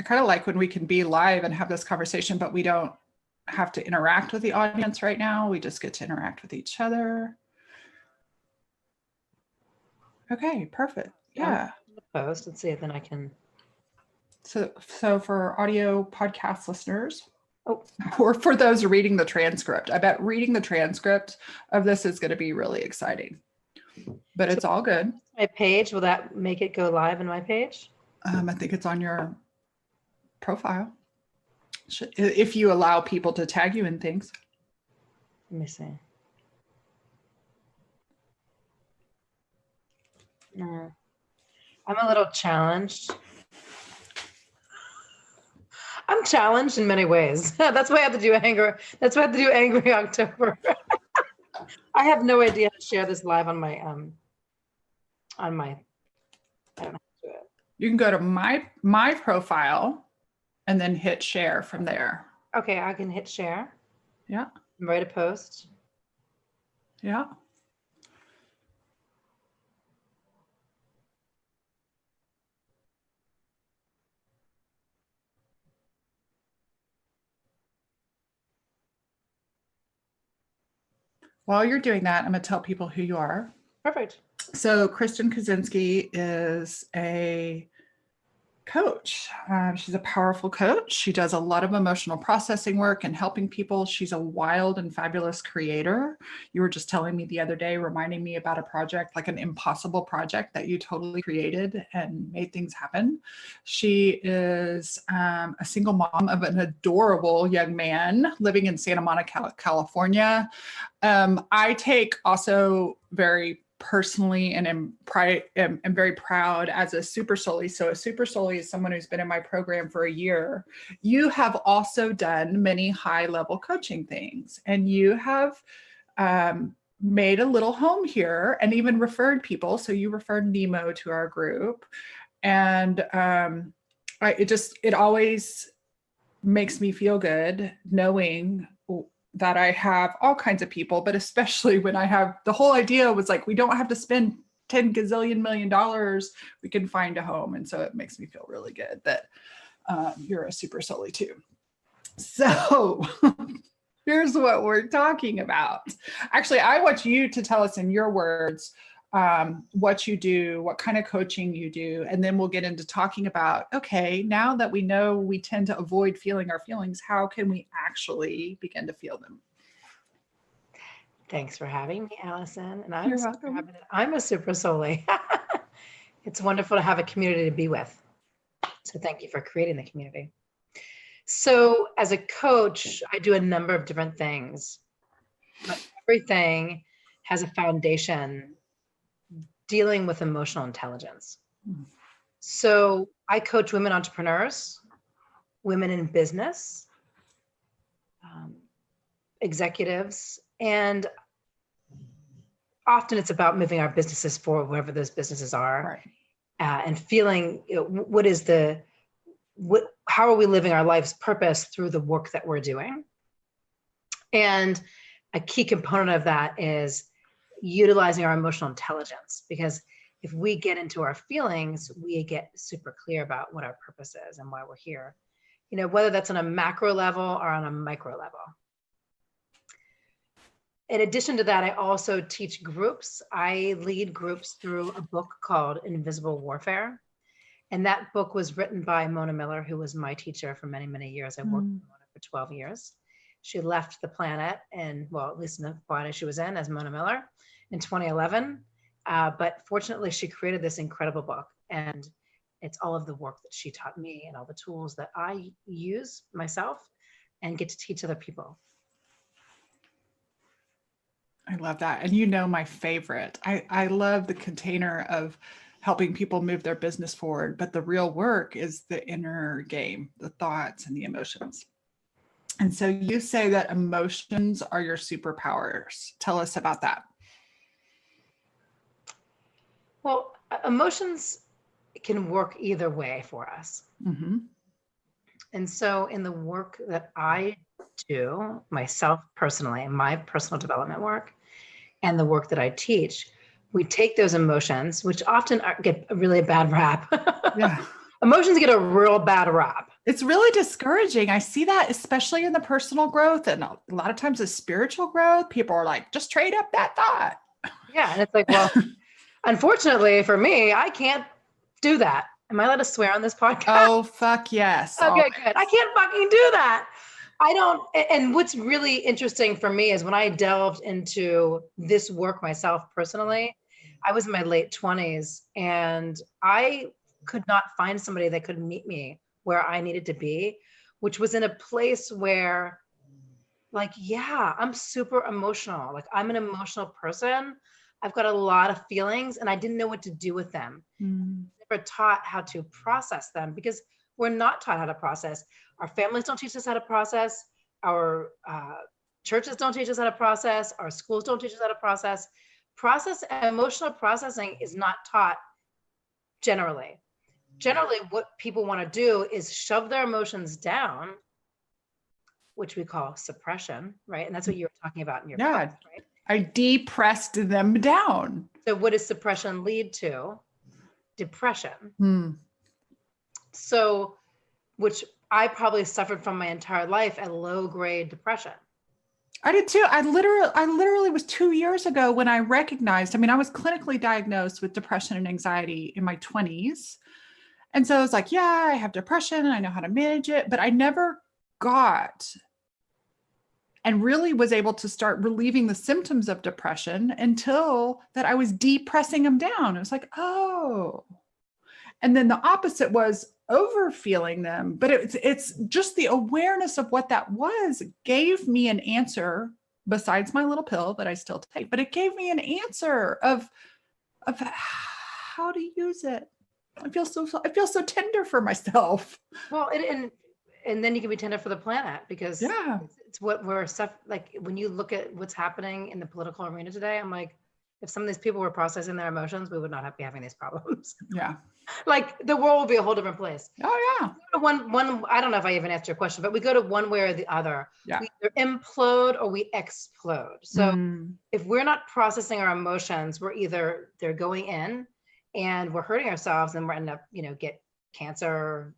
kind of like when we can be live and have this conversation, but we don't have to interact with the audience right now. We just get to interact with each other. Okay, perfect. Yeah. Post. Let's see if then I can. So for audio podcast listeners, or for those reading the transcript, I bet reading the transcript of this is going to be really exciting. But it's all good. My page, will that make it go live in my page? I think it's on your profile. If you allow people to tag you in things. Let me see. No. I'm a little challenged. I'm challenged in many ways. That's why I have to do angry. That's why I have to do Angry October. I have no idea how to share this live on my I don't know how to do it. You can go to my profile and then hit share from there. Okay, I can hit share. Yeah. Write a post. Yeah. While you're doing that, I'm going to tell people who you are. Perfect. So Kristen Kosinski is a coach. She's a powerful coach. She does a lot of emotional processing work and helping people. She's a wild and fabulous creator. You were just telling me the other day, reminding me about a project, like an impossible project that you totally created and made things happen. She is a single mom of an adorable young man living in Santa Monica, California. I take also very personally and am very proud as a super soul. So a super soul is someone who's been in my program for a year. You have also done many high level coaching things, and you have made a little home here and even referred people. So you referred Nemo to our group, and it always makes me feel good knowing that I have all kinds of people, but especially when I have, the whole idea was like, we don't have to spend 10 gazillion million dollars, we can find a home. And so it makes me feel really good that you're a super soul too. So here's what we're talking about. Actually, I want you to tell us in your words what you do, what kind of coaching you do, and then we'll get into talking about, okay, now that we know we tend to avoid feeling our feelings, how can we actually begin to feel them? Thanks for having me, Allison. And You're welcome. I'm a super soul. It's wonderful to have a community to be with. So thank you for creating the community. So as a coach, I do a number of different things, but everything has a foundation dealing with emotional intelligence. So I coach women entrepreneurs, women in business, executives, and often it's about moving our businesses forward, wherever those businesses are, right. And feeling, how are we living our life's purpose through the work that we're doing? And a key component of that is utilizing our emotional intelligence, because if we get into our feelings, we get super clear about what our purpose is and why we're here, whether that's on a macro level or on a micro level. In addition to that, I also teach groups. I lead groups through a book called Invisible Warfare. And that book was written by Mona Miller, who was my teacher for many, many years. I worked with Mona for 12 years. She left the planet, and well, at least in the planet she was in, as Mona Miller in 2011. But fortunately, she created this incredible book, and it's all of the work that she taught me and all the tools that I use myself and get to teach other people. I love that. And my favorite, I love the container of helping people move their business forward, but the real work is the inner game, the thoughts and the emotions. And so you say that emotions are your superpowers. Tell us about that. Well, emotions can work either way for us. Mm-hmm. And so in the work that I do myself personally, in my personal development work and the work that I teach, we take those emotions, which often get a really bad rap. Yeah. Emotions get a real bad rap. It's really discouraging. I see that, especially in the personal growth and a lot of times the spiritual growth. People are like, just trade up that thought. Yeah. And it's like, well, unfortunately for me, I can't do that. Am I allowed to swear on this podcast? Oh, fuck yes. Okay, Always. good. I can't fucking do that. I don't. And what's really interesting for me is when I delved into this work myself personally, I was in my late 20s and I could not find somebody that could meet me where I needed to be, which was in a place where, like, yeah, I'm super emotional. Like, I'm an emotional person. I've got a lot of feelings and I didn't know what to do with them. Never taught how to process them because we're not taught how to process. Our families don't teach us how to process. Our churches don't teach us how to process. Our schools don't teach us how to process. Emotional processing is not taught generally. Generally, what people want to do is shove their emotions down, which we call suppression, right? And that's what you were talking about in your post, right? I depressed them down. So what does suppression lead to? Depression. So, which I probably suffered from my entire life, a low-grade depression. I did too. I literally was 2 years ago when I recognized, I was clinically diagnosed with depression and anxiety in my 20s. And so I was like, yeah, I have depression and I know how to manage it, but I never got and really was able to start relieving the symptoms of depression until that I was depressing them down. It was like, oh. And then the opposite was over feeling them. But it's just the awareness of what that was gave me an answer besides my little pill that I still take. But it gave me an answer of how to use it. I feel so tender for myself. Well, and then you can be tender for the planet because it's what we're like when you look at what's happening in the political arena today, I'm like, if some of these people were processing their emotions, we would not be having these problems. Yeah. Like the world would be a whole different place. Oh yeah. One, I don't know if I even answered your question, but we go to one way or the other. Yeah. We either implode or we explode. So if we're not processing our emotions, they're going in and we're hurting ourselves and we're end up, get cancer,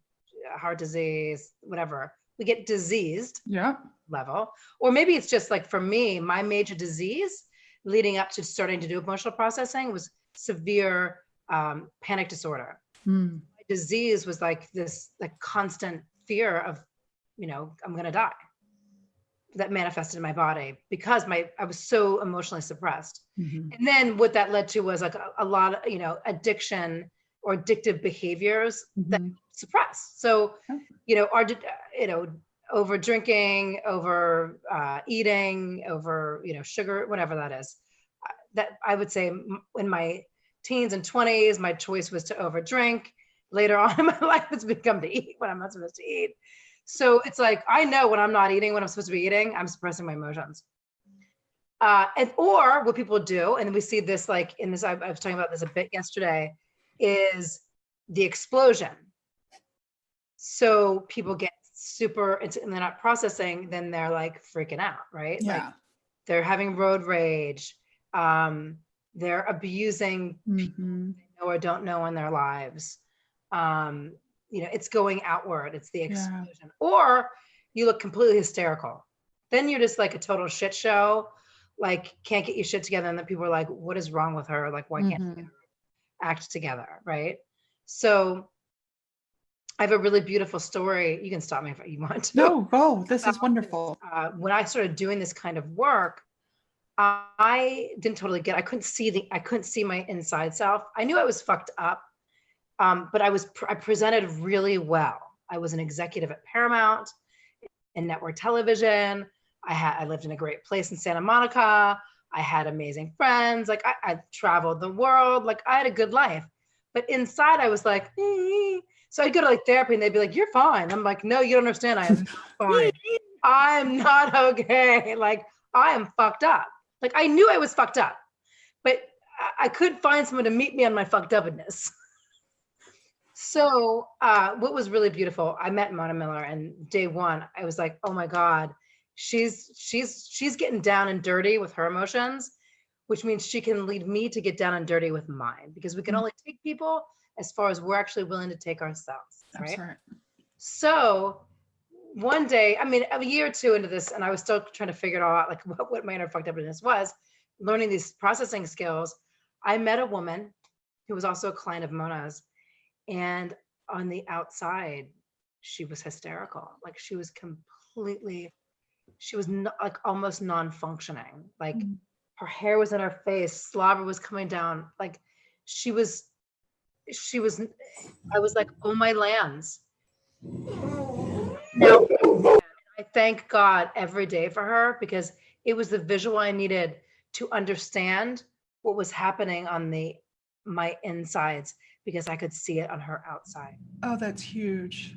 heart disease, whatever. We get diseased level. Or maybe it's just like for me, my major disease leading up to starting to do emotional processing was severe panic disorder. My disease was like this like constant fear of, I'm going to die. That manifested in my body because I was so emotionally suppressed. And then what that led to was like a lot of, addiction or addictive behaviors that suppress. So, over drinking, over eating, over, sugar, whatever that is, that I would say in my teens and 20s, my choice was to over drink. Later on in my life, it's become to eat when I'm not supposed to eat. So it's like, I know when I'm not eating, when I'm supposed to be eating, I'm suppressing my emotions. Or what people do, and we see this like in this, I was talking about this a bit yesterday, is the explosion. So people get super, and they're not processing, then they're like freaking out, right? Yeah. Like they're having road rage. They're abusing people they know or don't know in their lives. It's going outward. It's the explosion. Or you look completely hysterical. Then you're just like a total shit show, like can't get your shit together. And then people are like, what is wrong with her? Like, why can't she act together? Right. So I have a really beautiful story. You can stop me if you want to. No, go. This is wonderful. When I started doing this kind of work, I didn't totally get, I couldn't see my inside self. I knew I was fucked up. But I presented really well. I was an executive at Paramount in network television. I lived in a great place in Santa Monica. I had amazing friends. Like I traveled the world. Like I had a good life, but inside I was like, so I'd go to like therapy and they'd be like, you're fine. I'm like, no, you don't understand. I am not fine. I'm not okay. Like I am fucked up. Like I knew I was fucked up, but I couldn't find someone to meet me on my fucked upness. So what was really beautiful, I met Mona Miller and day one, I was like, oh my God, she's getting down and dirty with her emotions, which means she can lead me to get down and dirty with mine, because we can only take people as far as we're actually willing to take ourselves. That's right. So one day, I mean, a year or two into this, and I was still trying to figure it all out, like what my inner fucked upness was, learning these processing skills. I met a woman who was also a client of Mona's, and on the outside, she was hysterical. Like she was like almost non-functioning. Like her hair was in her face, slobber was coming down. Like she was, I was like, oh my lands. Now, I thank God every day for her because it was the visual I needed to understand what was happening on my insides because I could see it on her outside. Oh, that's huge.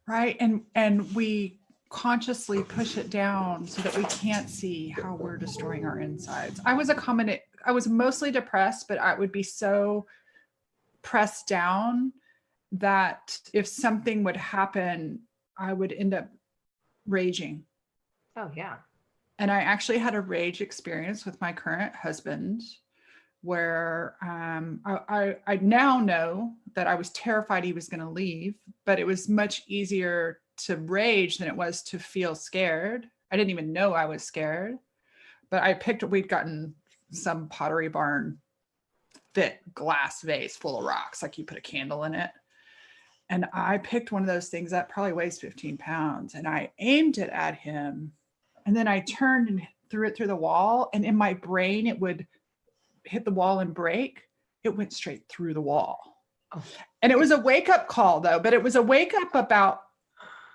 Right. And we consciously push it down so that we can't see how we're destroying our insides. I was mostly depressed, but I would be so pressed down that if something would happen, I would end up raging. Oh yeah. And I actually had a rage experience with my current husband where I now know that I was terrified he was going to leave, but it was much easier to rage than it was to feel scared. I didn't even know I was scared, but we'd gotten some Pottery Barn thick glass vase full of rocks, like you put a candle in it. And I picked one of those things that probably weighs 15 pounds and I aimed it at him. And then I turned and threw it through the wall. And in my brain, it would hit the wall and break. It went straight through the wall. Oh. And it was a wake up call though, but it was a wake up about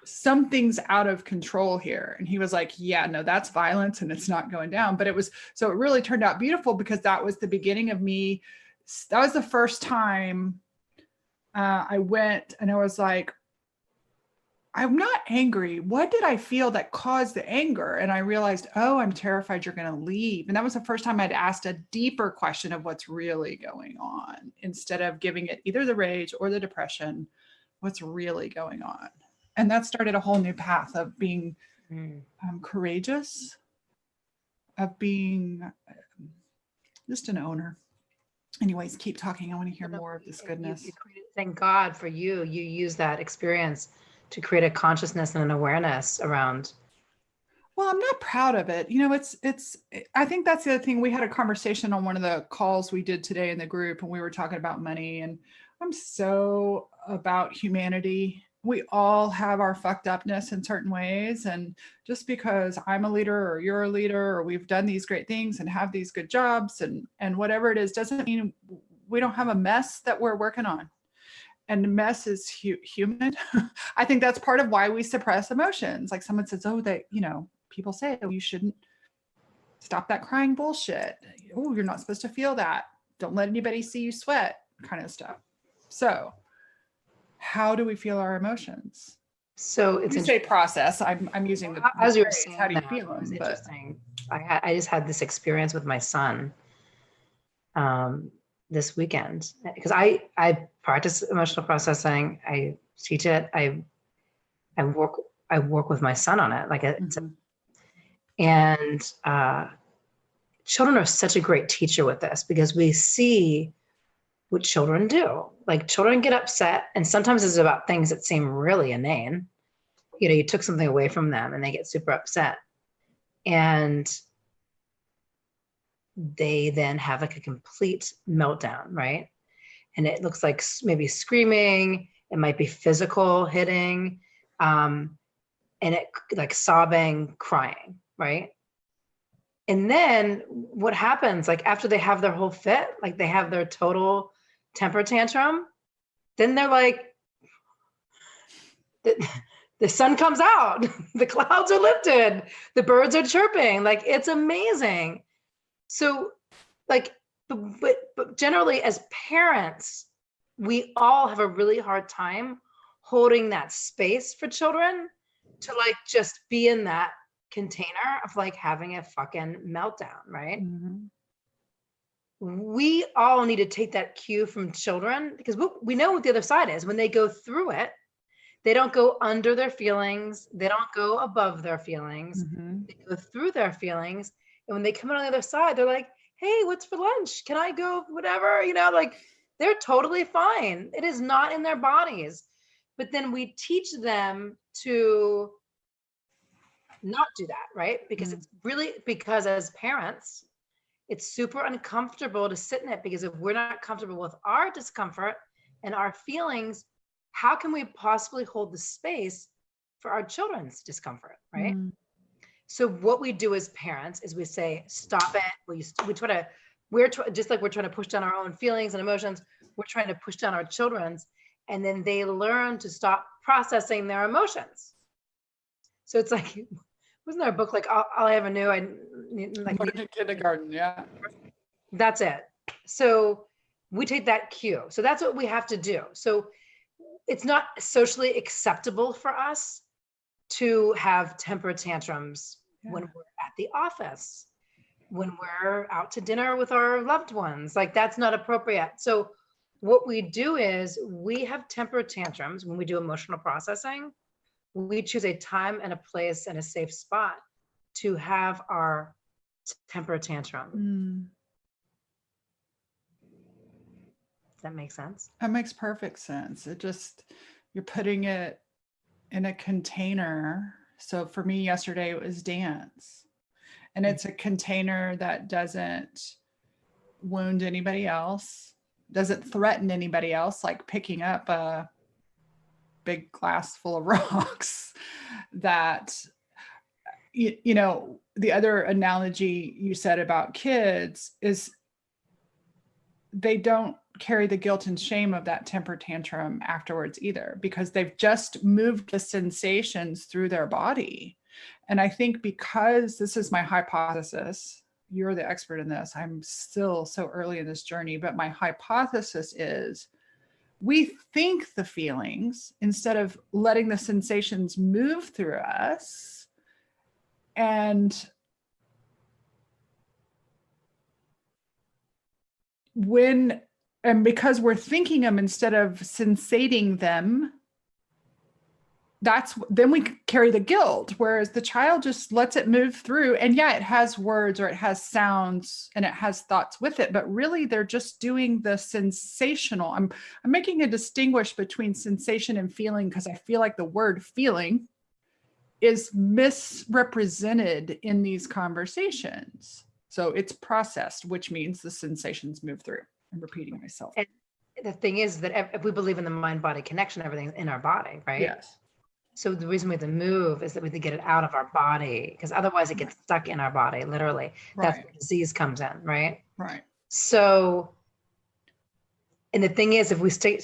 something's out of control here. And he was like, yeah, no, that's violence and it's not going down. But so it really turned out beautiful because that was the beginning of me. That was the first time I went and I was like, I'm not angry. What did I feel that caused the anger? And I realized, oh, I'm terrified you're going to leave. And that was the first time I'd asked a deeper question of what's really going on instead of giving it either the rage or the depression, what's really going on. And that started a whole new path of being courageous, of being just an owner. Anyways, keep talking. I want to hear more of this goodness. Thank God for you. You use that experience to create a consciousness and an awareness around. Well, I'm not proud of it. You know, I think that's the other thing. We had a conversation on one of the calls we did today in the group, and we were talking about money, and I'm so about humanity. We all have our fucked upness in certain ways. And just because I'm a leader or you're a leader, or we've done these great things and have these good jobs and whatever it is, doesn't mean we don't have a mess that we're working on. And mess is human. I think that's part of why we suppress emotions. Like someone says, oh, people say, oh, you shouldn't stop that crying bullshit. Oh, you're not supposed to feel that. Don't let anybody see you sweat, kind of stuff. So how do we feel our emotions? So it's you say process. I'm using the as you were saying, how do you feel them? Interesting. I just had this experience with my son this weekend because I practice emotional processing. I teach it. I work with my son on it. Like and children are such a great teacher with this because we see what children do. Like children get upset, and sometimes it's about things that seem really inane. You know, you took something away from them and they get super upset. And they then have like a complete meltdown, right? And it looks like maybe screaming, it might be physical hitting, and it like sobbing, crying, right? And then what happens, like after they have their whole fit, like they have their total temper tantrum, then they're like, the sun comes out, the clouds are lifted, the birds are chirping, like it's amazing. So like, but generally as parents, we all have a really hard time holding that space for children to like just be in that container of like having a fucking meltdown, right? Mm-hmm. We all need to take that cue from children because we know what the other side is. When they go through it, they don't go under their feelings. They don't go above their feelings. Mm-hmm. They go through their feelings. And when they come out on the other side, they're like, hey, what's for lunch? Can I go whatever? You know, like They're totally fine. It is not in their bodies. But then we teach them to not do that, right? Because it's really, because as parents, it's super uncomfortable to sit in it, because if we're not comfortable with our discomfort and our feelings, how can we possibly hold the space for our children's discomfort, right? So what we do as parents is we say, stop it. We try to, just like we're trying to push down our own feelings and emotions, we're trying to push down our children's, and then they learn to stop processing their emotions. So it's like, wasn't there a book like all I ever knew? I like kindergarten. Yeah. That's it. So we take that cue. So that's what we have to do. So it's not socially acceptable for us to have temper tantrums when we're at the office, when we're out to dinner with our loved ones. Like, that's not appropriate. So what we do is we have temper tantrums when we do emotional processing. We choose a time and a place and a safe spot to have our temper tantrum. Does that make sense? That makes perfect sense. You're putting it in a container. So for me yesterday, it was dance. And it's a container that doesn't wound anybody else, doesn't threaten anybody else, like picking up a big glass full of rocks. That, you know, the other analogy you said about kids is they don't carry the guilt and shame of that temper tantrum afterwards either, because they've just moved the sensations through their body. And I think, because this is my hypothesis, you're the expert in this, I'm still so early in this journey, but my hypothesis is we think the feelings instead of letting the sensations move through us. And because we're thinking them instead of sensating them, then we carry the guilt, whereas the child just lets it move through. And yeah, it has words or it has sounds and it has thoughts with it, but really they're just doing the sensational. I'm making a distinguish between sensation and feeling, because I feel like the word feeling is misrepresented in these conversations. So it's processed, which means the sensations move through. I'm repeating myself. And the thing is that if we believe in the mind-body connection, everything's in our body, right? Yes. So the reason we have to move is that we have to get it out of our body, because otherwise it gets stuck in our body, literally. That's where disease comes in, right? Right. So, and the thing is, if we stay,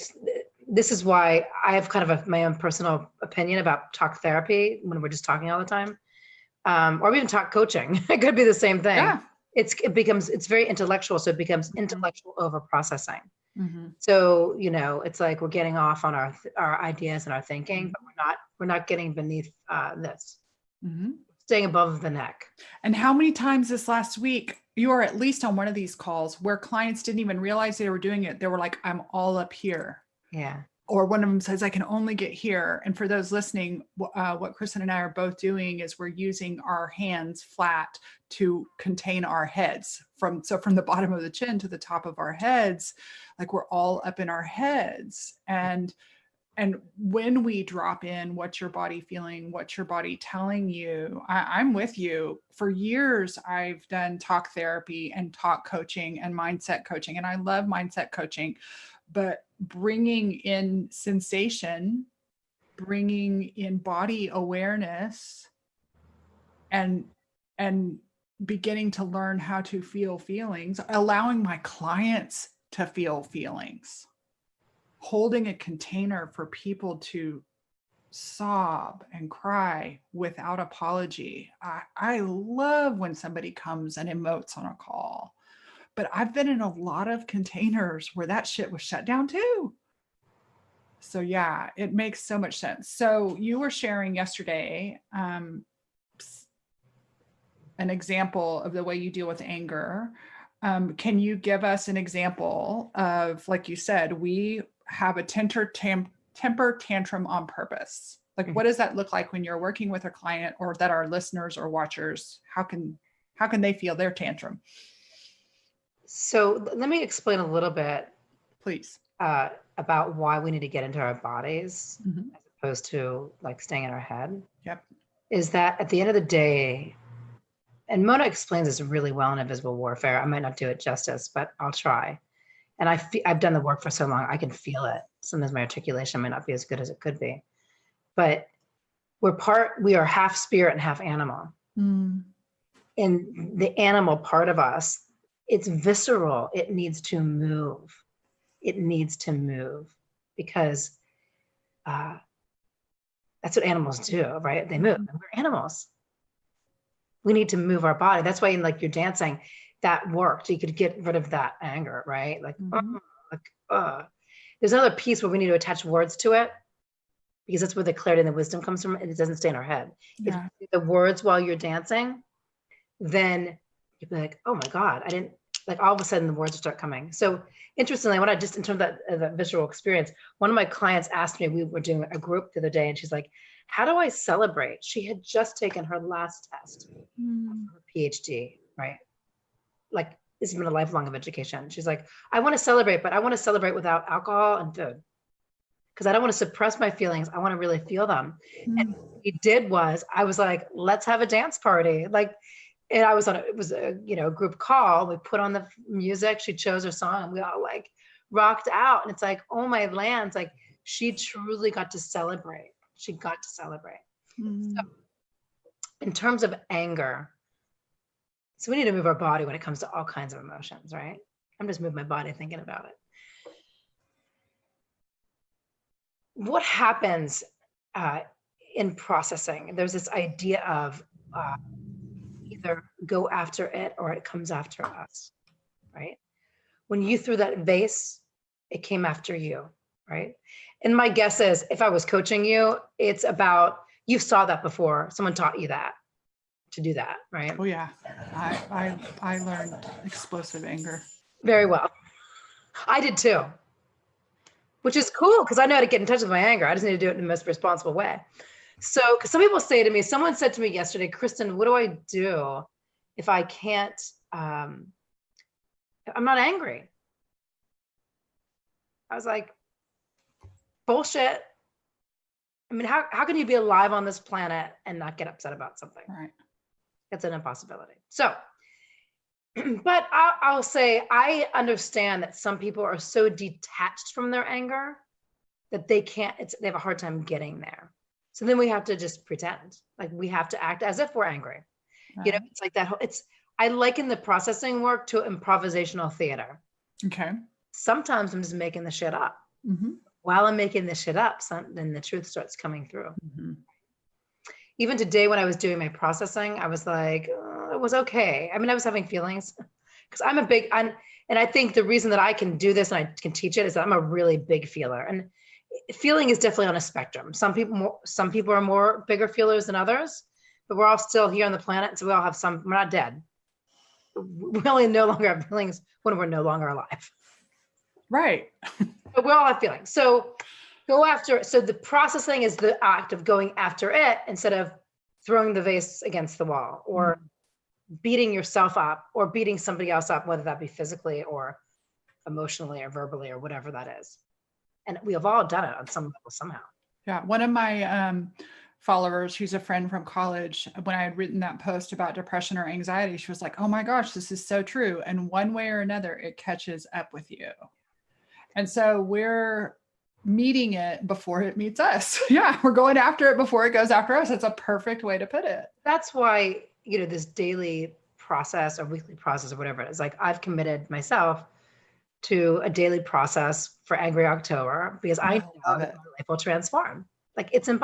this is why I have kind of my own personal opinion about talk therapy when we're just talking all the time, or even talk coaching. It could be the same thing. Yeah. It's very intellectual, so it becomes intellectual over processing. So, you know, it's like we're getting off on our ideas and our thinking, but we're not getting beneath this, staying above the neck. And how many times this last week, you were at least on one of these calls where clients didn't even realize they were doing it. They were like, I'm all up here. Yeah. Or one of them says, I can only get here. And for those listening, what Kristen and I are both doing is we're using our hands flat to contain our heads from the bottom of the chin to the top of our heads, like we're all up in our heads. And when we drop in, what's your body feeling? What's your body telling you? I'm with you. For years, I've done talk therapy and talk coaching and mindset coaching. And I love mindset coaching, but bringing in sensation, bringing in body awareness, and beginning to learn how to feel feelings, allowing my clients to feel feelings, holding a container for people to sob and cry without apology. I love when somebody comes and emotes on a call, but I've been in a lot of containers where that shit was shut down too. So yeah, it makes so much sense. So you were sharing yesterday an example of the way you deal with anger. Can you give us an example of, like you said, we have a temper tantrum on purpose? Like, what does that look like when you're working with a client, or that our listeners or watchers, how can they feel their tantrum? So let me explain a little bit. Please. About why we need to get into our bodies Mm-hmm. as opposed to like staying in our head. Yep. Is that at the end of the day, and Mona explains this really well in Invisible Warfare. I might not do it justice, but I'll try. And I've done the work for so long, I can feel it. Sometimes my articulation might not be as good as it could be, but we are half spirit and half animal. Mm. And the animal part of us, it's visceral. It needs to move. It needs to move because that's what animals do, right? They move. We're animals. We need to move our body. That's why in like your dancing, that worked. You could get rid of that anger, right? Like, There's another piece where we need to attach words to it because that's where the clarity and the wisdom comes from. And it doesn't stay in our head. Yeah. If the words while you're dancing, then you'd be like, oh my God, I didn't, like all of a sudden the words will start coming. So interestingly, when I just, in terms of that visual experience, one of my clients asked me, we were doing a group the other day and she's like, how do I celebrate? She had just taken her last test for her PhD, right? Like it's been a lifelong of education. She's like, I want to celebrate, but I want to celebrate without alcohol and food because I don't want to suppress my feelings. I want to really feel them. And what we did was I was like, let's have a dance party. Like, and I was it was a, group call. We put on the music. She chose her song and we all like rocked out. And it's like, oh my lands. Like she truly got to celebrate. She got to celebrate. So in terms of anger, so we need to move our body when it comes to all kinds of emotions, right? I'm just moving my body thinking about it. What happens in processing? There's this idea of either go after it or it comes after us, right? When you threw that vase, it came after you, right? And my guess is if I was coaching you, it's about, you saw that before. Someone taught you that to do that, right? Oh yeah. I learned explosive anger. Very well. I did too, which is cool because I know how to get in touch with my anger. I just need to do it in the most responsible way. So, because some people say to me, someone said to me yesterday, Kristen, what do I do if I can't, I'm not angry? I was like, bullshit. I mean, how can you be alive on this planet and not get upset about something? Right. It's an impossibility. So, but I'll say, I understand that some people are so detached from their anger that they have a hard time getting there. So then we have to just pretend like we have to act as if we're angry. Right. It's like that. I liken the processing work to improvisational theater. Okay. Sometimes I'm just making the shit up. While I'm making the shit up, then the truth starts coming through. Even today when I was doing my processing, I was like, oh, it was okay. I mean, I was having feelings because and I think the reason that I can do this and I can teach it is that I'm a really big feeler. And feeling is definitely on a spectrum. Some people are more bigger feelers than others, but we're all still here on the planet. So we all have we're not dead. We only no longer have feelings when we're no longer alive. Right. But we all have feelings. So the processing is the act of going after it instead of throwing the vase against the wall or beating yourself up or beating somebody else up, whether that be physically or emotionally or verbally or whatever that is. And we have all done it on some level somehow. Yeah. One of my followers, she's a friend from college, when I had written that post about depression or anxiety, she was like, oh my gosh, this is so true. And one way or another, it catches up with you. And so we're meeting it before it meets us. Yeah. We're going after it before it goes after us. It's a perfect way to put it. That's why, this daily process or weekly process or whatever it is, like I've committed myself to a daily process for Angry October because I know that my life will transform. Like it's and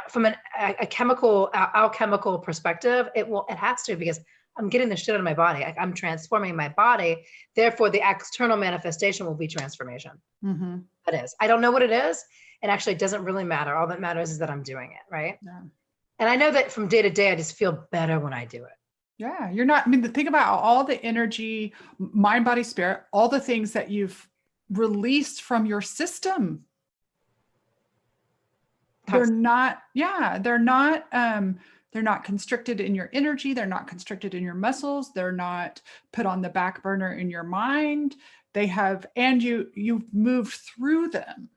from a alchemical perspective, it has to, because I'm getting the shit out of my body. I'm transforming my body. Therefore, the external manifestation will be transformation. That is. I don't know what it is. And actually, it doesn't really matter. All that matters is that I'm doing it, right? Yeah. And I know that from day to day, I just feel better when I do it. Yeah. You're not, think about all the energy, mind, body, spirit, all the things that you've released from your system. They're not They're not constricted in your energy. They're not constricted in your muscles. They're not put on the back burner in your mind. They have, and you've moved through them.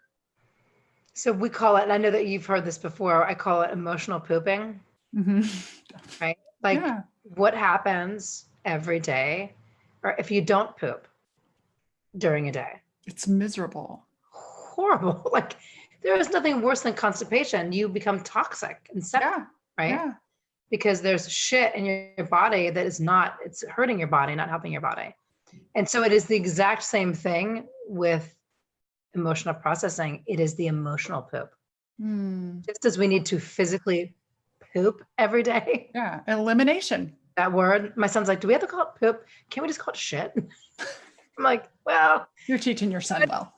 So we call it, and I know that you've heard this before, I call it emotional pooping, right? Like Yeah. what happens every day, or if you don't poop during a day? It's miserable. Horrible. Like there is nothing worse than constipation. You become toxic and septic, Yeah. right? Yeah. Because there's shit in your body that is not, it's hurting your body, not helping your body. And so it is the exact same thing with emotional processing. It is the emotional poop. Just as we need to physically poop every day. Yeah. Elimination. That word, my son's like, do we have to call it poop? Can't we just call it shit? I'm like, well. You're teaching your son well.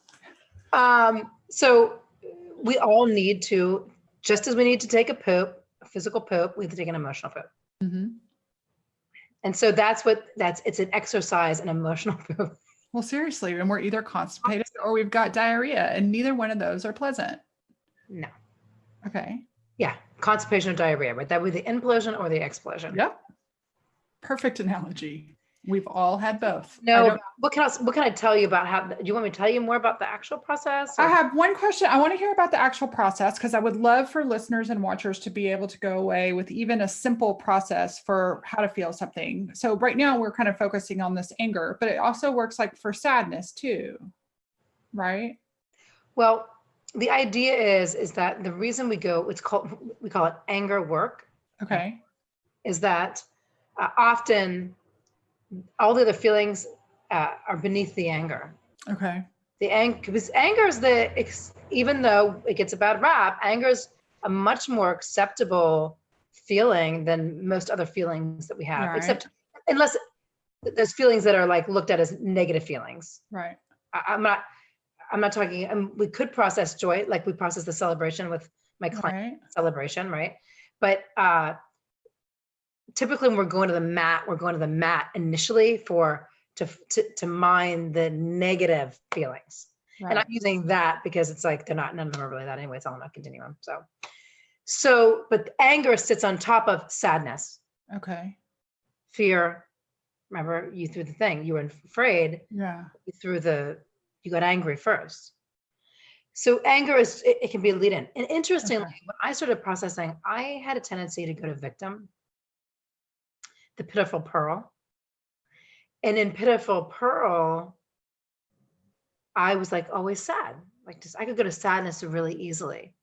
So we all need to, just as we need to take a poop, a physical poop, we have to take an emotional poop. And so it's an exercise in emotional poop. Well, seriously, and we're either constipated or we've got diarrhea, and neither one of those are pleasant. No. Okay. Yeah. Constipation or diarrhea, right? That would be the implosion or the explosion. Yep. Perfect analogy. We've all had both. No, what can I tell you about do you want me to tell you more about the actual process? I have one question. I want to hear about the actual process because I would love for listeners and watchers to be able to go away with even a simple process for how to feel something. So right now we're kind of focusing on this anger, but it also works like for sadness too, right? Well, the idea is that the reason we call it anger work. Okay. Is that often all the other feelings are beneath the anger. Okay. Because anger is even though it gets a bad rap, anger is a much more acceptable feeling than most other feelings that we have, Right. except unless there's feelings that are like looked at as negative feelings. Right. I'm not talking, we could process joy, like we process the celebration with my client celebration, right? But typically when we're going to the mat initially to mine the negative feelings. Right. And I'm using that because it's like none of them are really that anyway. It's all in a continuum. But anger sits on top of sadness. Okay. Fear. Remember, you threw the thing. You were afraid. Yeah. You got angry first. So anger it can be a lead-in. And interestingly, when I started processing, I had a tendency to go to victim. The pitiful pearl. And in pitiful pearl, I was like always sad. Like I could go to sadness really easily.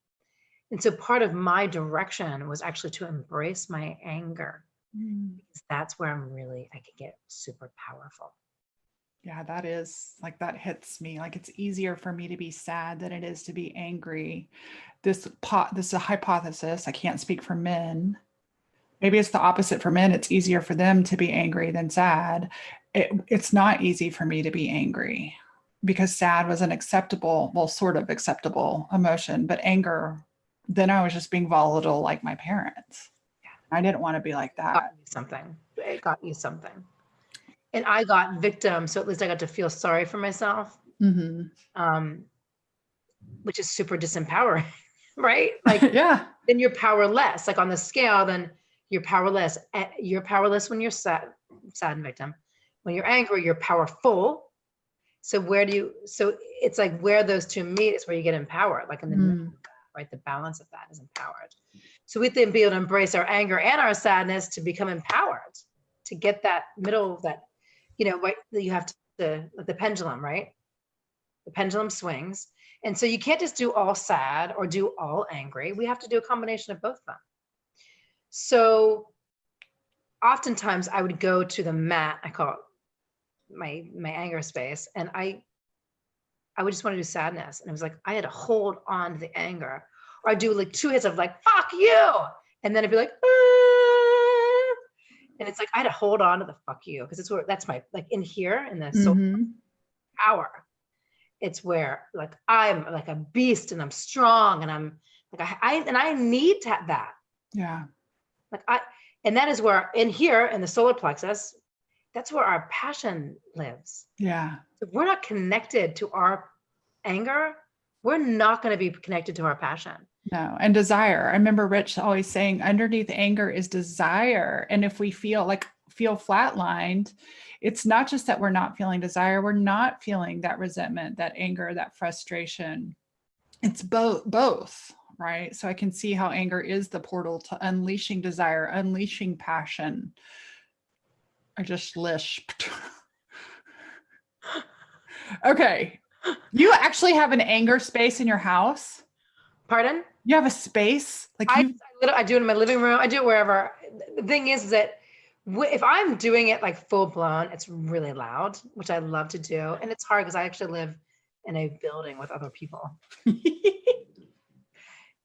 And so part of my direction was actually to embrace my anger. Because that's where I could get super powerful. Yeah, that hits me. Like it's easier for me to be sad than it is to be angry. This is a hypothesis. I can't speak for men. Maybe it's the opposite for men. It's easier for them to be angry than sad. It's not easy for me to be angry because sad was an sort of acceptable emotion, but anger, then I was just being volatile like my parents. Yeah. I didn't want to be like that. It got you something. And I got victim, so at least I got to feel sorry for myself, which is super disempowering, right? Like, yeah. Then you're powerless. Like on the scale, then you're powerless. You're powerless when you're sad and victim. When you're angry, you're powerful. So it's like where those two meet is where you get empowered, like in the middle of that, right? The balance of that is empowered. So we then be able to embrace our anger and our sadness to become empowered, to get that middle of that, right? You have to, like the pendulum, right? The pendulum swings. And so you can't just do all sad or do all angry. We have to do a combination of both of them. So oftentimes I would go to the mat, I call it my anger space, and I would just want to do sadness. And it was like, I had to hold on to the anger, or I'd do like 2 hits of like, fuck you. And then I'd be like, ah. And it's like, I had to hold on to the fuck you. Cause that's my, like in here in the soul power. It's where like, I'm like a beast and I'm strong and I'm like, I need to have that. Yeah. Like and that is where in here in the solar plexus, that's where our passion lives. Yeah. If we're not connected to our anger, we're not going to be connected to our passion. No. And desire. I remember Rich always saying underneath anger is desire. And if we feel flatlined, it's not just that we're not feeling desire, we're not feeling that resentment, that anger, that frustration. It's both, right? So I can see how anger is the portal to unleashing desire, unleashing passion. I just lisped. Okay. You actually have an anger space in your house? Pardon? You have a space? Like I do it in my living room. I do it wherever. The thing is that if I'm doing it like full blown, it's really loud, which I love to do. And it's hard because I actually live in a building with other people.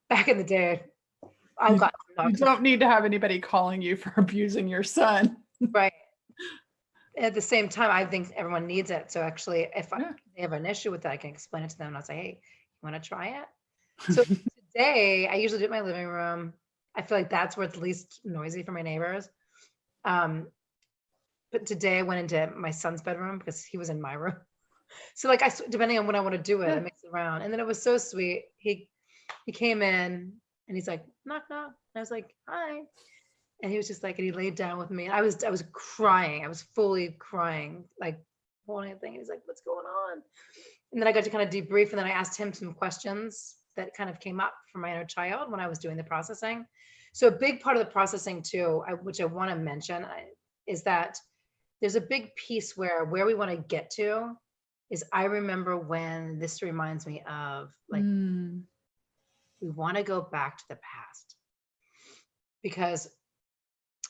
Back in the day, you don't need to have anybody calling you for abusing your son. Right. At the same time, I think everyone needs it. So actually, if they have an issue with that, I can explain it to them and I'll say, hey, you want to try it? So today, I usually do it in my living room. I feel like that's where it's least noisy for my neighbors. But today I went into my son's bedroom because he was in my room. So like, depending on what I want to do it, I mix it around. And then it was so sweet. He came in and he's like, knock, knock. And I was like, hi. And he was just like, and he laid down with me. And I was crying. I was fully crying, like holding a thing. And he's like, what's going on? And then I got to kind of debrief. And then I asked him some questions that kind of came up from my inner child when I was doing the processing. So a big part of the processing too, which I want to mention, is that there's a big piece where we want to get to is I remember when this reminds me of like, we want to go back to the past because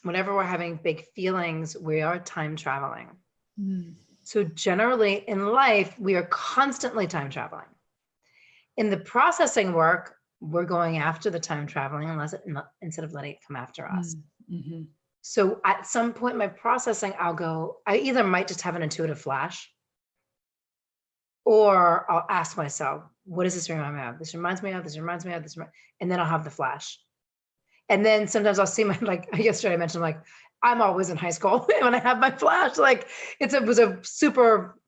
whenever we're having big feelings, we are time traveling. So generally in life, we are constantly time traveling. In the processing work, we're going after the time traveling instead of letting it come after us. Mm-hmm. So at some point in my processing, I either might just have an intuitive flash or I'll ask myself, what does this remind me of? This reminds me of, this reminds me of, this, and then I'll have the flash. And then sometimes I'll see like yesterday I mentioned, like, I'm always in high school when I have my flash, like it was a super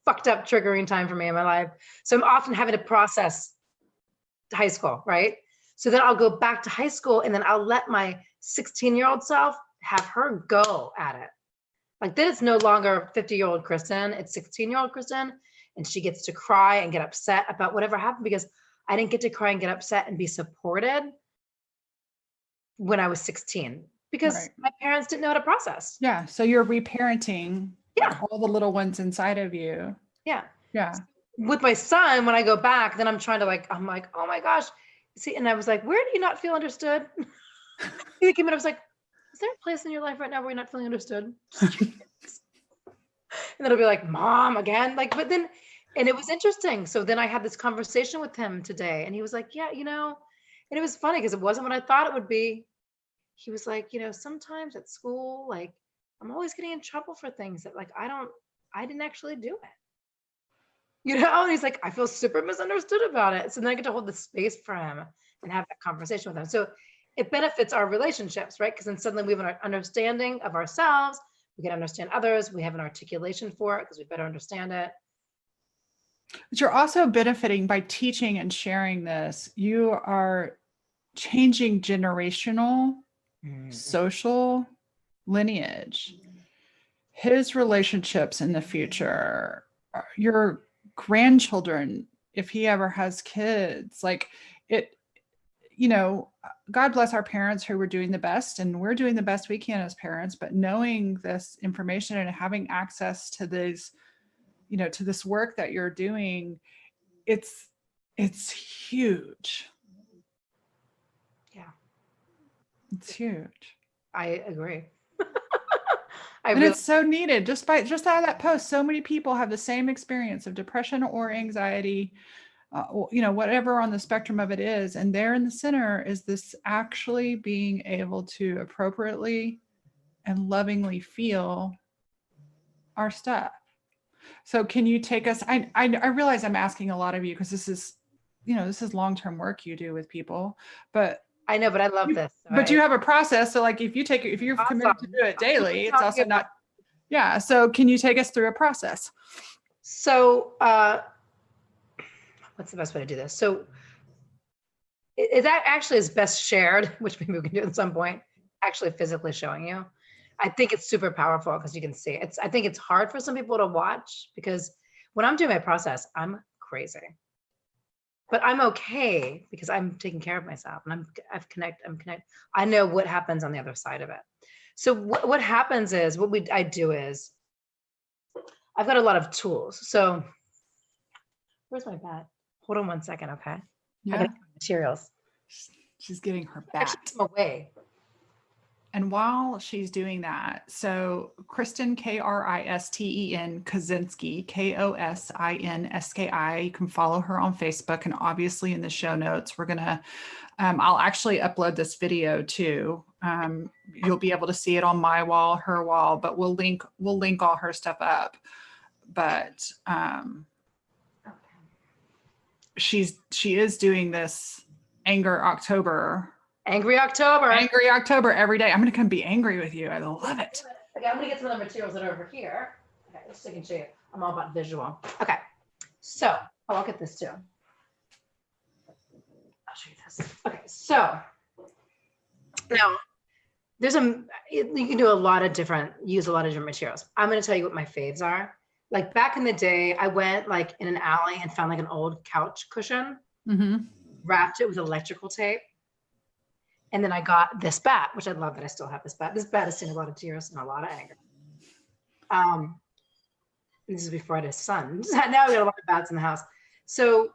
fucked up triggering time for me in my life. So I'm often having to process high school, right? So then I'll go back to high school and then I'll let my 16-year-old self have her go at it. Like then it's no longer 50-year-old Kristen, it's 16-year-old Kristen. And she gets to cry and get upset about whatever happened because I didn't get to cry and get upset and be supported when I was 16 because my parents didn't know how to process. Yeah. So you're reparenting all the little ones inside of you. Yeah. Yeah. With my son, when I go back, then I'm like, oh my gosh. See, and I was like, where do you not feel understood? He came in, I was like, is there a place in your life right now where you're not feeling understood? And then it'll be like, mom again. Like, but then, and it was interesting. So then I had this conversation with him today and he was like, yeah, and it was funny because it wasn't what I thought it would be. He was like, sometimes at school, like I'm always getting in trouble for things that like, I didn't actually do it. And he's like, I feel super misunderstood about it. So then I get to hold the space for him and have that conversation with him. So it benefits our relationships, right? Because then suddenly we have an understanding of ourselves. We can understand others. We have an articulation for it because we better understand it. But you're also benefiting by teaching and sharing this. You are changing generational, social lineage. His relationships in the future, your grandchildren, if he ever has kids, like it, God bless our parents who were doing the best, and we're doing the best we can as parents, but knowing this information and having access to these, to this work that you're doing, it's huge. Yeah. It's huge. I agree. It's so needed. Just out of that post, so many people have the same experience of depression or anxiety, whatever on the spectrum of it is. And there in the center is this actually being able to appropriately and lovingly feel our stuff. So can you take us, I realize I'm asking a lot of you because this is long-term work you do with people, but I know, but I love this. But you have a process. So like if you're committed to do it daily, it's also not, So can you take us through a process? So what's the best way to do this? So That actually is best shared, which maybe we can do at some point, actually physically showing you. I think it's super powerful because you can see it. I think it's hard for some people to watch because when I'm doing my process, I'm crazy. But I'm okay because I'm taking care of myself and I'm connected. I know what happens on the other side of it. So what happens is I do is I've got a lot of tools. So where's my bat? Hold on 1 second, okay? Yeah. I got materials. She's getting her bat. Away. And while she's doing that, so Kristen, Kristen Kosinski, Kosinski, you can follow her on Facebook, and obviously in the show notes, we're gonna, I'll actually upload this video too. You'll be able to see it on my wall, her wall, but we'll link all her stuff up. But she is doing this Angry October every day. I'm going to come be angry with you. I love it. Okay, I'm going to get some of the materials that are over here. Okay, just so I can show you. I'm all about visual. Okay, so I'll get this too. I'll show you this. Okay, so now you can do use a lot of different materials. I'm going to tell you what my faves are. Like back in the day, I went like in an alley and found like an old couch cushion, wrapped it with electrical tape. And then I got this bat, which I love that I still have this bat. This bat has seen a lot of tears and a lot of anger. This is before I had a son. Now we got a lot of bats in the house. So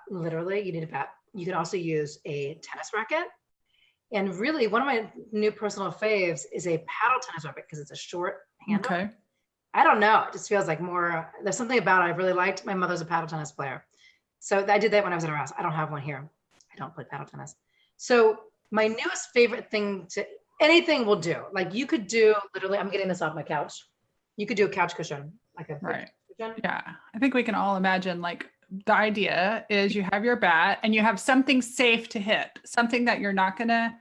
literally you need a bat. You can also use a tennis racket. And really one of my new personal faves is a paddle tennis racket because it's a short handle. Okay. I don't know. It just feels like more, there's something about it I really liked. My mother's a paddle tennis player. So I did that when I was at her house. I don't have one here. I don't play paddle tennis. So my newest favorite thing anything will do. Like you could do literally, I'm getting this off my couch. You could do a couch cushion, like a cushion. Yeah. I think we can all imagine like the idea is you have your bat and you have something safe to hit, something that you're not going to.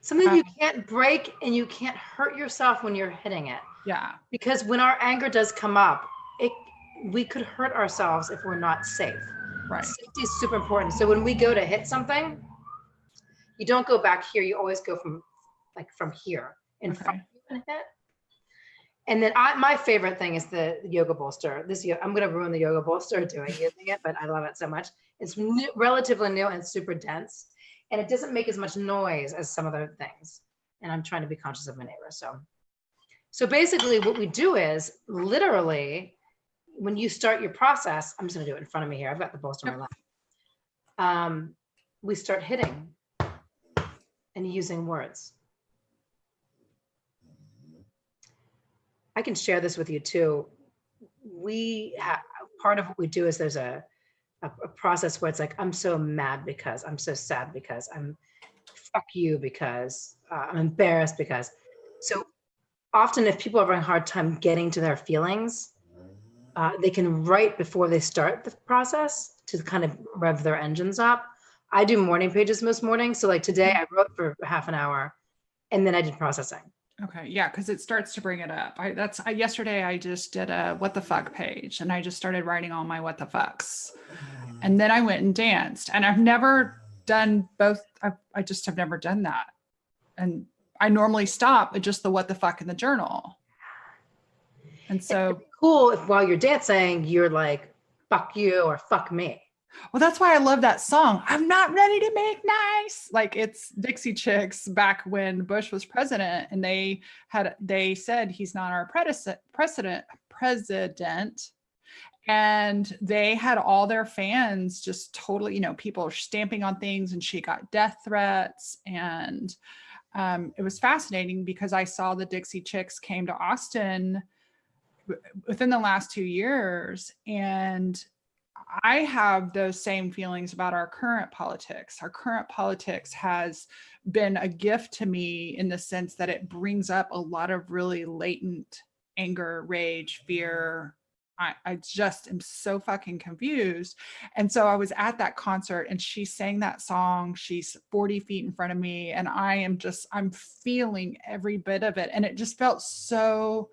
Something you can't break and you can't hurt yourself when you're hitting it. Yeah. Because when our anger does come up, we could hurt ourselves if we're not safe. Right. Safety is super important. So when we go to hit something, you don't go back here. You always go from here in front of you and hit. And then my favorite thing is the yoga bolster. I'm going to ruin the yoga bolster using it, but I love it so much. It's relatively new and super dense, and it doesn't make as much noise as some other things. And I'm trying to be conscious of my neighbors. So basically what we do is literally when you start your process, I'm just going to do it in front of me here. I've got the bolster on my lap. We start hitting and using words. I can share this with you too. Part of what we do is there's a process where it's like, I'm so mad because, I'm so sad because, I'm fuck you because, I'm embarrassed because. So often if people are having a hard time getting to their feelings, they can write before they start the process to kind of rev their engines up. I do morning pages most mornings. So like today I wrote for half an hour and then I did processing. Okay. Yeah. Cause it starts to bring it up. Yesterday I just did a what the fuck page and I just started writing all my what the fucks. And then I went and danced, and I've never done both. I just have never done that. And I normally stop at just the what the fuck in the journal. And so cool if while you're dancing, you're like, fuck you or fuck me. Well, that's why I love that song. I'm not ready to make nice. Like it's Dixie Chicks back when Bush was president, and they said he's not our president. And they had all their fans just totally, people stamping on things, and she got death threats. And it was fascinating because I saw the Dixie Chicks came to Austin within the last 2 years. And I have those same feelings about our current politics. Our current politics has been a gift to me in the sense that it brings up a lot of really latent anger, rage, fear. I just am so fucking confused. And so I was at that concert and she sang that song. She's 40 feet in front of me. And I'm feeling every bit of it. And it just felt so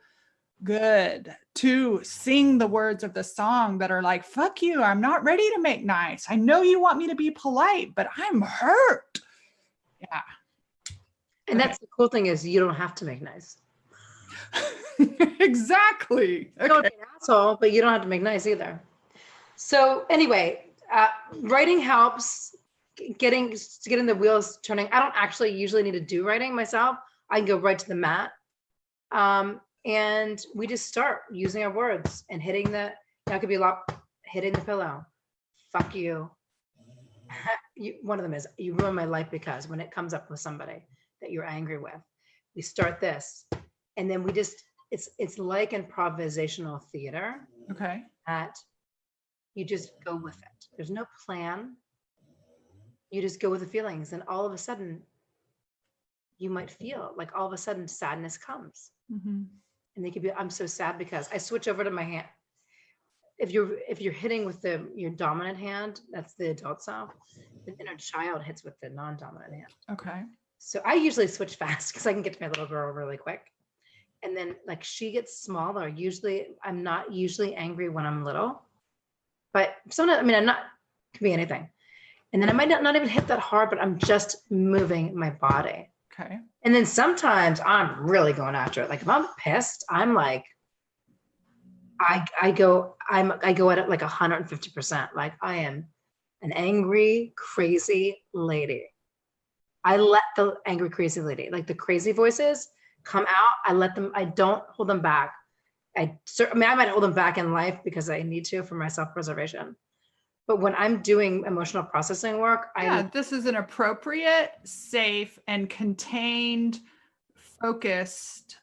Good. 2, sing the words of the song that are like, fuck you, I'm not ready to make nice. I know you want me to be polite, but I'm hurt. Yeah. And that's the cool thing is you don't have to make nice. Exactly. You don't be an asshole, but you don't have to make nice either. So anyway, writing helps getting the wheels turning. I don't actually usually need to do writing myself. I can go right to the mat. And we just start using our words and hitting that could be a lot, hitting the pillow. Fuck you. One of them is, you ruined my life, because when it comes up with somebody that you're angry with, we start this, and then we just, it's like improvisational theater. Okay. That you just go with it. There's no plan. You just go with the feelings, and all of a sudden you might feel like all of a sudden sadness comes. Mm-hmm. And they could be, I'm so sad, because I switch over to my hand. If you're hitting with your dominant hand, that's the adult self. The inner child hits with the non-dominant hand. Okay. So I usually switch fast because I can get to my little girl really quick. And then like she gets smaller. Usually I'm not usually angry when I'm little, but sometimes, I mean, I'm not, it can be anything. And then I might not even hit that hard, but I'm just moving my body. Okay. And then sometimes I'm really going after it. Like if I'm pissed, I'm like, I go at it like 150%. Like I am an angry, crazy lady. I let the angry, crazy lady, like the crazy voices come out. I don't hold them back. I might hold them back in life because I need to for my self-preservation. But when I'm doing emotional processing work, this is an appropriate, safe, and contained, focused.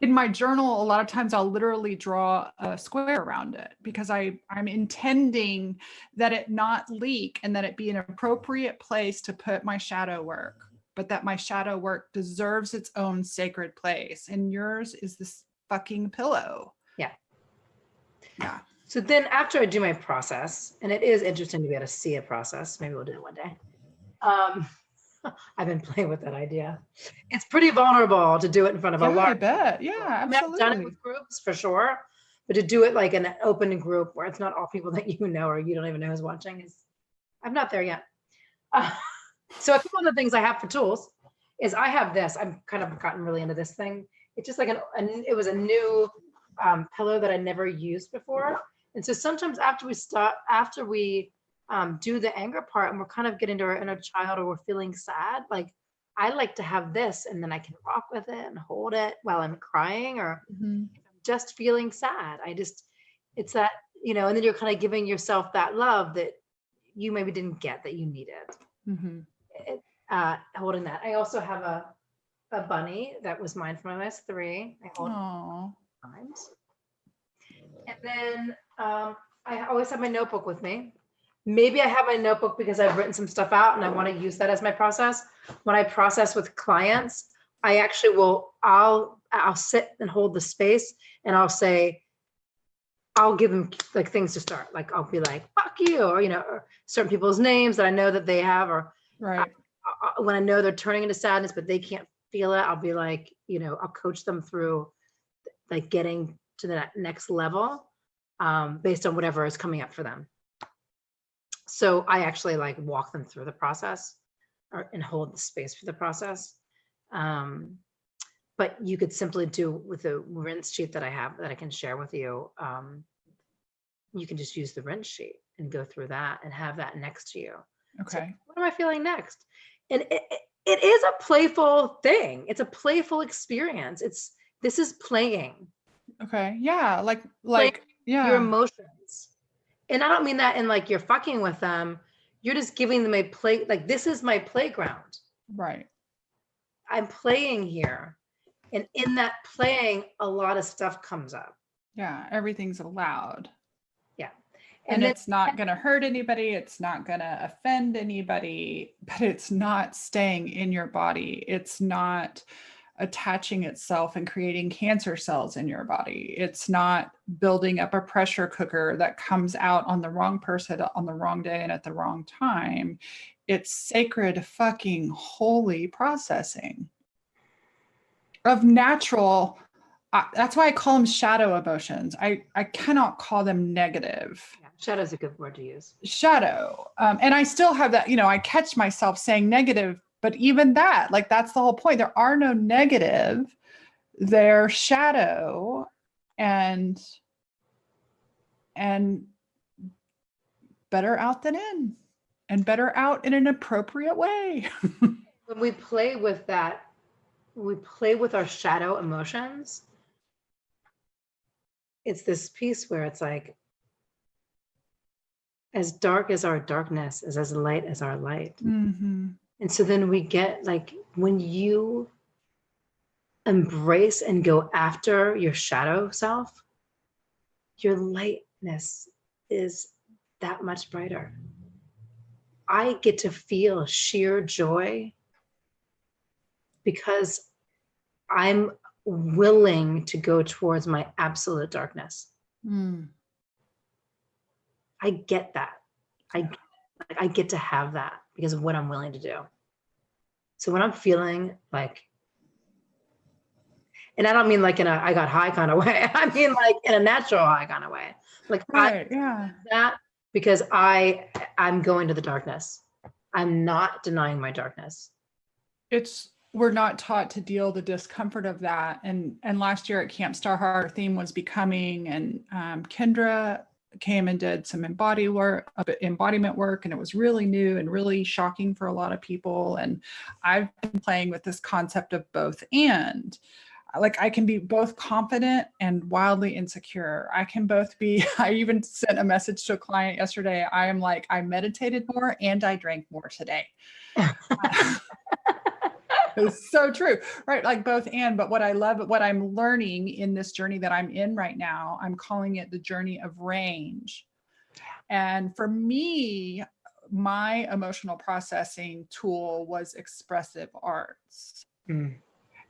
In my journal, a lot of times I'll literally draw a square around it because I'm intending that it not leak and that it be an appropriate place to put my shadow work, but that my shadow work deserves its own sacred place. And yours is this fucking pillow. Yeah. Yeah. So then after I do my process, and it is interesting to be able to see a process, maybe we'll do it one day. I've been playing with that idea. It's pretty vulnerable to do it in front of a large. I bet. Yeah, absolutely. I mean, I've done it with groups for sure, but to do it like in an open group where it's not all people that you know or you don't even know who's watching I'm not there yet. So a couple of the things I have for tools is I have this. I've kind of gotten really into this thing. It's just like it was a new pillow that I never used before. And so sometimes after we do the anger part and we're kind of getting to our inner child or we're feeling sad, like I like to have this and then I can rock with it and hold it while I'm crying or if I'm just feeling sad. It's that, and then you're kind of giving yourself that love that you maybe didn't get that you needed. Holding that. I also have a bunny that was mine from when I was 3. I hold it times. And then I always have my notebook with me. Maybe I have my notebook because I've written some stuff out and I want to use that as my process. When I process with clients, I actually I'll sit and hold the space and I'll give them like things to start. Like I'll be like, fuck you, or certain people's names that I know that they have, or right. When I know they're turning into sadness, but they can't feel it, I'll be like, I'll coach them through like getting to the next level based on whatever is coming up for them. So I actually like walk them through the process and hold the space for the process. But you could simply do with the rinse sheet that I have that I can share with you. You can just use the rinse sheet and go through that and have that next to you. Okay. So what am I feeling next? And it is a playful thing. It's a playful experience. This is playing. Okay. Yeah. Like your emotions. And I don't mean that in like you're fucking with them. You're just giving them a play. Like this is my playground. Right. I'm playing here. And in that playing, a lot of stuff comes up. Yeah. Everything's allowed. Yeah. And it's not going to hurt anybody. It's not going to offend anybody, but it's not staying in your body. It's not attaching itself and creating cancer cells in your body. It's not building up a pressure cooker that comes out on the wrong person on the wrong day and at the wrong time. It's sacred fucking holy processing of natural That's why I call them shadow emotions. I cannot call them negative. Yeah, shadow is a good word to use. Shadow. And I still have that, I catch myself saying negative, but even that, like, that's the whole point. There are no negative, they're shadow, and better out than in, and better out in an appropriate way. When we play with that, we play with our shadow emotions. It's this piece where it's like, as dark as our darkness is as light as our light. Mm-hmm. And so then we get like, when you embrace and go after your shadow self, your lightness is that much brighter. I get to feel sheer joy because I'm willing to go towards my absolute darkness. Mm. I get that. I get to have that because of what I'm willing to do. So when I'm feeling like, and I don't mean like in a I got high kind of way, I mean like in a natural high kind of way. Like right, yeah. That because I'm going to the darkness. I'm not denying my darkness. We're not taught to deal the discomfort of that. And last year at Camp Star, our theme was becoming, and Kendra came and did some embodiment work, and it was really new and really shocking for a lot of people. And I've been playing with this concept of both and. Like, I can be both confident and wildly insecure. I can both be, I even sent a message to a client yesterday. I am like, I meditated more and I drank more today. It's so true, right? Like both and, but what I love, what I'm learning in this journey that I'm in right now, I'm calling it the journey of range. And for me, my emotional processing tool was expressive arts. Mm.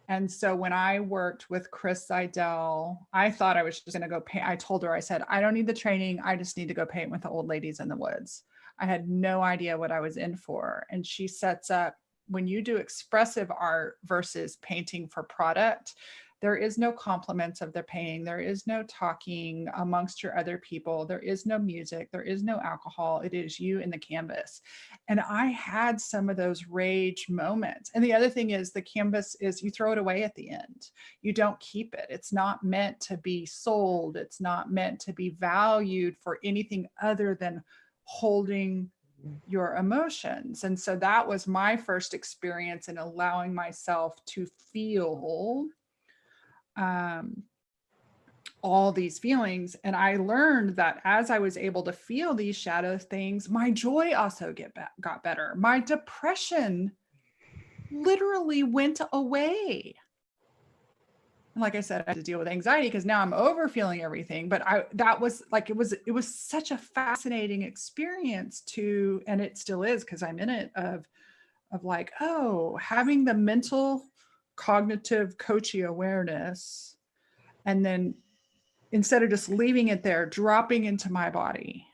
And so when I worked with Chris Seidel, I thought I was just going to go paint. I told her, I said, I don't need the training. I just need to go paint with the old ladies in the woods. I had no idea what I was in for. And she sets up, when you do expressive art versus painting for product, there is no compliments of the painting. There is no talking amongst your other people. There is no music. There is no alcohol. It is you and the canvas. And I had some of those rage moments. And the other thing is, the canvas is, you throw it away at the end. You don't keep it. It's not meant to be sold. It's not meant to be valued for anything other than holding your emotions. And so that was my first experience in allowing myself to feel all these feelings. And I learned that as I was able to feel these shadow things, my joy also got better. My depression literally went away. And like I said, I had to deal with anxiety because now I'm over feeling everything. But that was like, it was such a fascinating experience and it still is, because I'm in it, of like, oh, having the mental cognitive coachy awareness, and then instead of just leaving it there, dropping into my body.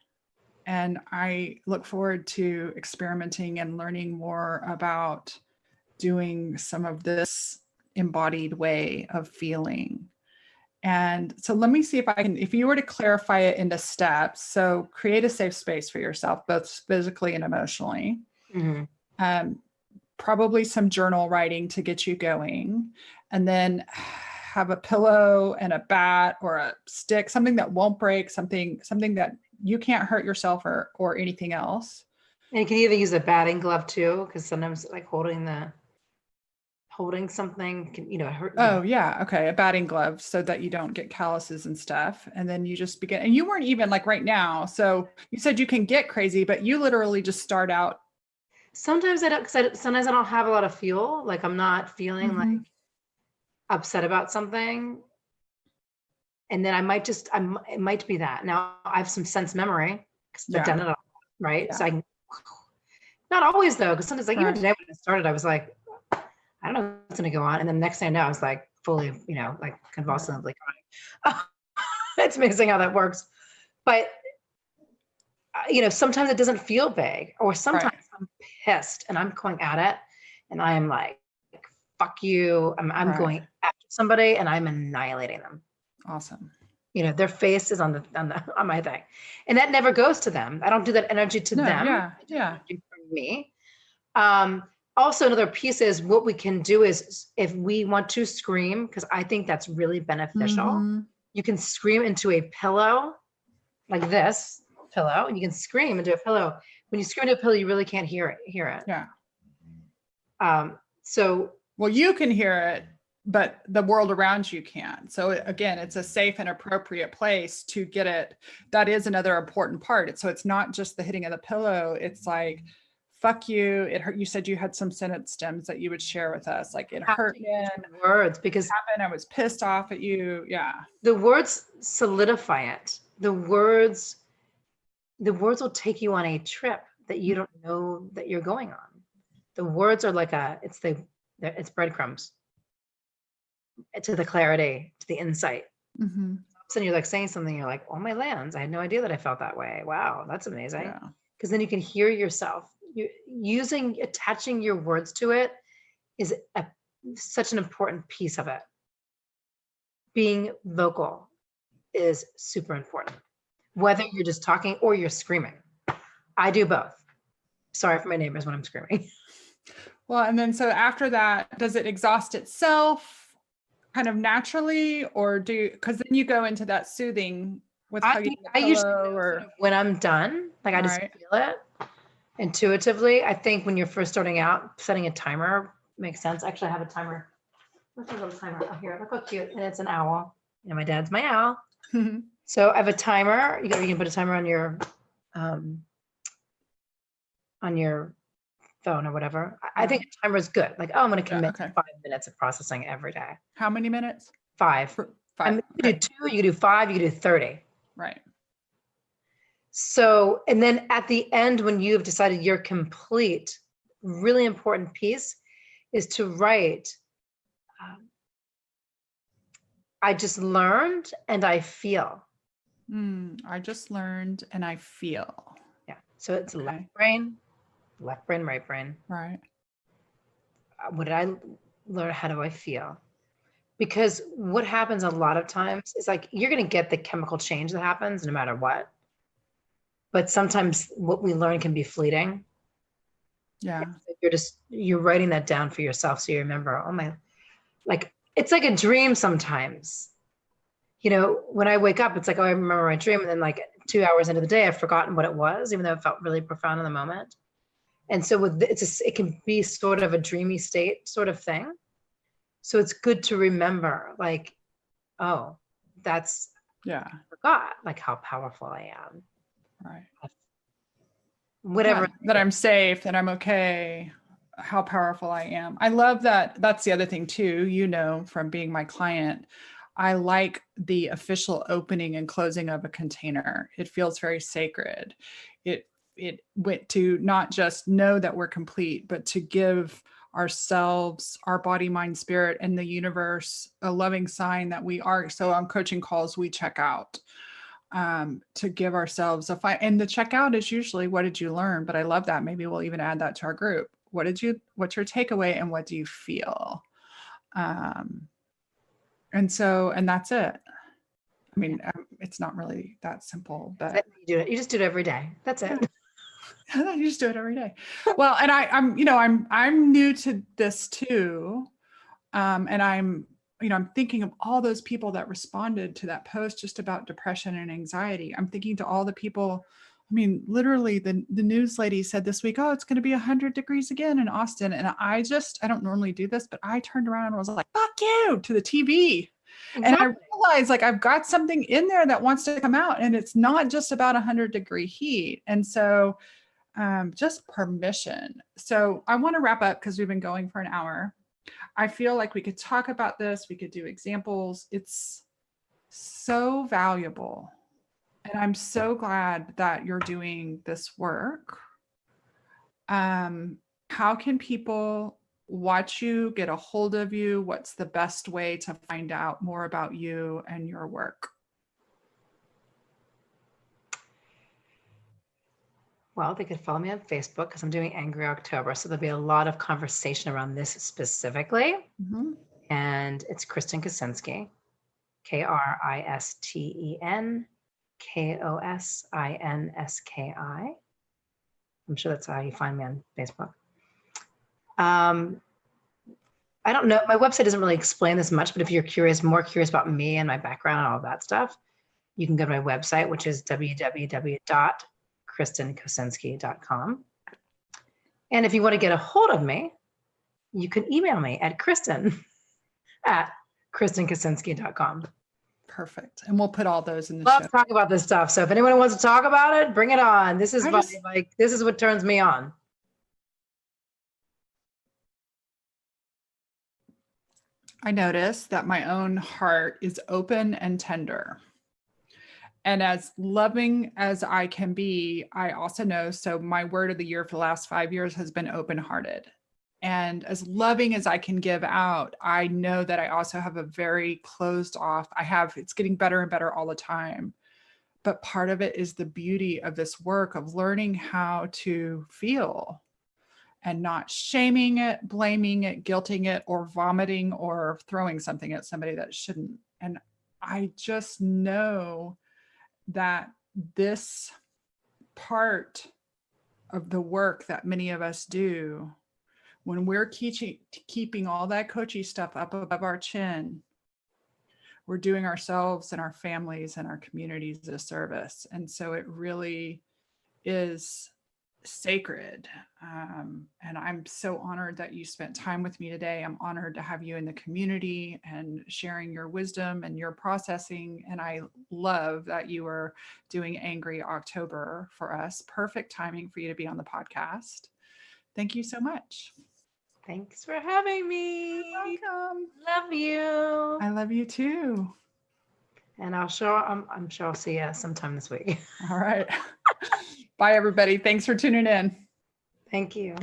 And I look forward to experimenting and learning more about doing some of this embodied way of feeling. And so let me see if you were to clarify it into steps. So create a safe space for yourself, both physically and emotionally. Mm-hmm. Probably some journal writing to get you going, and then have a pillow and a bat or a stick, something that won't break, something that you can't hurt yourself or anything else. And you can either use a batting glove too, because sometimes like holding something can, hurt. Oh yeah. Okay. A batting glove so that you don't get calluses and stuff. And then you just begin, and you weren't even like right now. So you said you can get crazy, but you literally just start out. Sometimes I don't, because sometimes I don't have a lot of fuel. Like I'm not feeling like upset about something. And then it might be that. Now I have some sense memory because I've done it all, right? Yeah. So not always though, because sometimes like even today when it started, I was like, I don't know what's going to go on. And then the next thing I know, I was like fully, like convulsively crying. It's amazing how that works. But, sometimes it doesn't feel vague, or sometimes I'm pissed and I'm going at it and I am like, fuck you. I'm going after somebody and I'm annihilating them. Awesome. You know, their face is on my thing, and that never goes to them. I don't do that energy to them. Yeah. I do that energy for me. Also, another piece is what we can do is if we want to scream, because I think that's really beneficial. Mm-hmm. You can scream into a pillow, like this pillow, and you can scream into a pillow. When you scream into a pillow, you really can't hear it. Yeah. So. Well, you can hear it, but the world around you can't. So again, it's a safe and appropriate place to get it. That is another important part. So it's not just the hitting of the pillow. It's like, fuck you. It hurt. You said you had some sentence stems that you would share with us. Like it hurt me. Words, because happened. I was pissed off at you. Yeah. The words solidify it. The words will take you on a trip that you don't know that you're going on. The words are like it's breadcrumbs to the clarity, to the insight. Mm-hmm. So you're like saying something, you're like, oh my lands, I had no idea that I felt that way. Wow, that's amazing. Because then you can hear yourself. Attaching your words to it is such an important piece of it. Being vocal is super important, whether you're just talking or you're screaming. I do both. Sorry for my neighbors when I'm screaming. Well, and then so after that, does it exhaust itself kind of naturally, or because then you go into that soothing with hugging the pillow, usually know when I'm done, like I just feel it intuitively. I think when you're first starting out, setting a timer makes sense. Actually, I have a timer. What's a little timer? Oh, here, look how cute. And it's an owl. And my dad's my owl. So I have a timer. You can put a timer on your phone or whatever. I think a timer is good. Like, I'm going to commit to 5 minutes of processing every day. How many minutes? 5. You can do 2, you can do 5, you can do 30. Right. So, and then at the end, when you've decided you're complete, really important piece is to write, I just learned and I feel. I just learned and I feel. Yeah. So it's left brain, right brain. Right. What did I learn? How do I feel? Because what happens a lot of times is like, you're going to get the chemical change that happens no matter what. But sometimes what we learn can be fleeting. Yeah. You're writing that down for yourself. So you remember, it's like a dream sometimes. You know, when I wake up, it's like, I remember my dream. And then like 2 hours into the day, I've forgotten what it was, even though it felt really profound in the moment. And so it can be sort of a dreamy state sort of thing. So it's good to remember, like, oh, I forgot like how powerful I am. Right. Whatever. That I'm safe, that I'm okay, how powerful I am. I love that. That's the other thing too, from being my client. I like the official opening and closing of a container. It feels very sacred. It went to not just know that we're complete, but to give ourselves, our body, mind, spirit, and the universe a loving sign that we are. So on coaching calls, we check out to give ourselves and the checkout is usually, what did you learn? But I love that. Maybe we'll even add that to our group. What's your takeaway and what do you feel? And that's it. I mean, it's not really that simple, but you just do it every day. That's it. You just do it every day. Well, and I'm new to this too. And I'm thinking of all those people that responded to that post just about depression and anxiety. I'm thinking to all the people, I mean, literally the news lady said this week, it's going to be 100 degrees again in Austin. And I don't normally do this, but I turned around and was like, fuck you, to the TV. Exactly. And I realized like I've got something in there that wants to come out, and it's not just about 100-degree heat. And so just permission. So I want to wrap up because we've been going for an hour. I feel like we could talk about this. We could do examples. It's so valuable. And I'm so glad that you're doing this work. How can people watch you, get a hold of you? What's the best way to find out more about you and your work? Well, they could follow me on Facebook because I'm doing Angry October. So there'll be a lot of conversation around this specifically. Mm-hmm. And it's Kristen Kosinski, Kristen Kosinski. I'm sure that's how you find me on Facebook. I don't know, my website doesn't really explain this much, but if you're more curious about me and my background and all that stuff, you can go to my website, which is www.kristenkosinski.com. And if you want to get a hold of me, you can email me at kristen@kristenkosinski.com. Perfect. And we'll put all those in the Love show. to talk about this stuff. So if anyone wants to talk about it, bring it on. This is this is what turns me on. I notice that my own heart is open and tender. And as loving as I can be, I also know, so my word of the year for the last 5 years has been open-hearted. And as loving as I can give out, I know that I also have a very closed off, it's getting better and better all the time. But part of it is the beauty of this work of learning how to feel and not shaming it, blaming it, guilting it, or vomiting or throwing something at somebody that shouldn't. And I just know that this part of the work that many of us do, when we're keeping all that coachy stuff up above our chin, we're doing ourselves and our families and our communities a service. And so it really is sacred. And I'm so honored that you spent time with me today. I'm honored to have you in the community and sharing your wisdom and your processing. And I love that you are doing Angry October for us. Perfect timing for you to be on the podcast. Thank you so much. Thanks for having me. You're welcome. Love you. I love you too. And I'm sure I'll see you sometime this week. All right. Bye, everybody. Thanks for tuning in. Thank you.